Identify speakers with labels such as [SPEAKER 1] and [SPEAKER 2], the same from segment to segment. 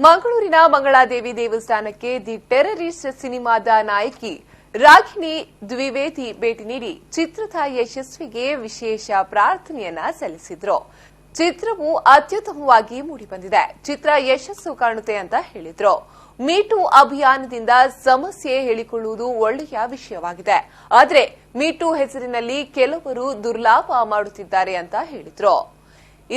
[SPEAKER 1] ಮಂಗಳೂರಿನ ಮಂಗಳಾದೇವಿ ದೇವಸ್ಥಾನಕ್ಕೆ the terrorist ಸಿನಿಮಾದ ನಾಯಕಿ ರಾಗಿಣಿ ದ್ವಿವೇದಿ ಭೇಟಿ ನೀಡಿ ಚಿತ್ರದ ಯಶಸ್ವಿಗೆ ವಿಶೇಷ ಪ್ರಾರ್ಥನೆಯನ್ನ ಸಲ್ಲಿಸಿದ್ರು. ಚಿತ್ರವು ಅತ್ಯುತ್ತಮವಾಗಿ ಮೂಡಿಬಂದಿದೆ. ಚಿತ್ರ ಯಶಸ್ಸು ಕಾಣುತ್ತೆ ಅಂತ ಹೇಳಿದ್ರು. ಮೀಟೂ ಅಭಿಯಾನದಿಂದ ಸಮಸ್ಯೆ ಹೇಳಿಕೊಳ್ಳುವುದು ಒಳ್ಳೆಯ ವಿಷಯವಾಗಿದೆ. ಆದರೆ ಮೀಟೂ ಹೆಸರಿನಲ್ಲಿ ಕೆಲವರು ದುರ್ಲಾಭ ಮಾಡುತ್ತಿದ್ದಾರೆ ಅಂತ ಹೇಳಿದ್ರು.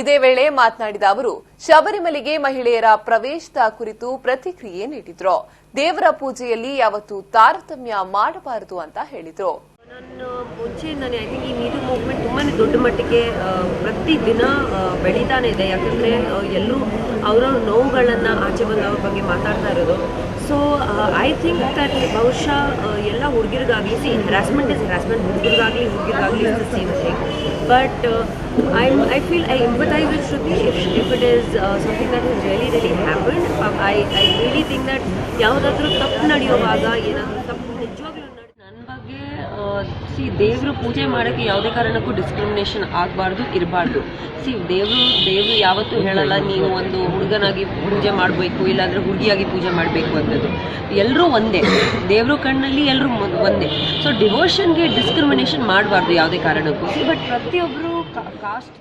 [SPEAKER 1] ಇದೇ ವೇಳೆ ಮಾತನಾಡಿದ ಅವರು ಶಬರಿಮಲೆಗೆ ಮಹಿಳೆಯರ ಪ್ರವೇಶದ ಕುರಿತು ಪ್ರತಿಕ್ರಿಯೆ ನೀಡಿದ್ರು. ದೇವರ ಪೂಜೆಯಲ್ಲಿ ಯಾವತ್ತೂ ತಾರತಮ್ಯ ಮಾಡಬಾರದು ಅಂತ ಹೇಳಿದ್ರು.
[SPEAKER 2] ನಾನು ಮುಂಚೆಯಿಂದಾನೆ ಐ ಥಿಂಕ್ ಈ ಮೀಟೂ ಮೂವ್ಮೆಂಟ್ ತುಂಬಾ ದೊಡ್ಡ ಮಟ್ಟಿಗೆ ಪ್ರತಿದಿನ ಬೆಳೀತಾನೆ ಇದೆ. ಯಾಕಂದರೆ ಎಲ್ಲರೂ ಅವರವ್ರ ನೋವುಗಳನ್ನು ಆಚೆ ಬಂದು ಅವ್ರ ಬಗ್ಗೆ ಮಾತಾಡ್ತಾ ಇರೋದು. ಸೊ ಐ ಥಿಂಕ್ ದಟ್ ಬಹುಶಃ ಎಲ್ಲ ಹುಡುಗಿರಿಗಾಗಲಿ ಹ್ಯಾರಾಸ್ಮೆಂಟ್ ಇಸ್ ಹ್ಯಾರಾಸ್ಮೆಂಟ್, ಹುಡುಗರಿಗಾಗಲಿ is the same thing. But I feel I empathize with Shruti if it is something that has really happened. I really think that ಯಾವುದಾದ್ರೂ ತಪ್ಪು ನಡೆಯುವಾಗ ಏನಾದರೂ ತಪ್ಪು ನಿಜವಾಗ್ಲೂ ನನ್ನ ಬಗ್ಗೆ ದೇವ್ರ ಪೂಜೆ ಮಾಡೋಕ್ಕೆ ಯಾವುದೇ ಕಾರಣಕ್ಕೂ ಡಿಸ್ಕ್ರಿಮಿನೇಷನ್ ಆಗಬಾರ್ದು, ಇರಬಾರ್ದು. ದೇವರು ಯಾವತ್ತೂ ಹೇಳಲ್ಲ ನೀವು ಒಂದು ಹುಡುಗನಾಗಿ ಪೂಜೆ ಮಾಡಬೇಕು ಇಲ್ಲಾಂದರೆ ಹುಡುಗಿಯಾಗಿ ಪೂಜೆ ಮಾಡಬೇಕು ಅನ್ನೋದು. ಎಲ್ಲರೂ ಒಂದೇ, ದೇವ್ರ ಕಣ್ಣಲ್ಲಿ ಎಲ್ಲರೂ ಒಂದೇ. ಸೊ ಡಿವೋಷನ್ಗೆ ಡಿಸ್ಕ್ರಿಮಿನೇಷನ್ ಮಾಡಬಾರ್ದು ಯಾವುದೇ ಕಾರಣಕ್ಕೂ. ಬಟ್ ಪ್ರತಿಯೊಬ್ಬರು ಕಾಸ್ಟ್